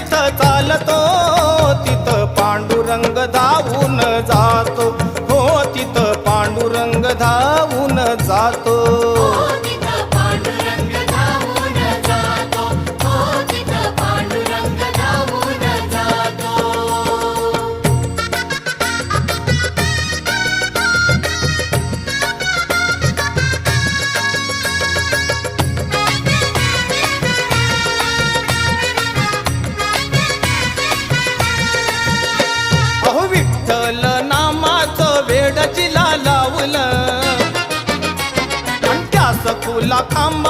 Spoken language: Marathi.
जिथं चालतो तिथं पांडुरंग धावून जातो, हो तिथं पांडुरंग धावून जातो. तिथं पांडुरंग धावून जातो, हो तिथं पांडुरंग धावून जातो. अहो विठ्ठल नामाचं वेड जिला लावलं आणि त्या सखूला खांब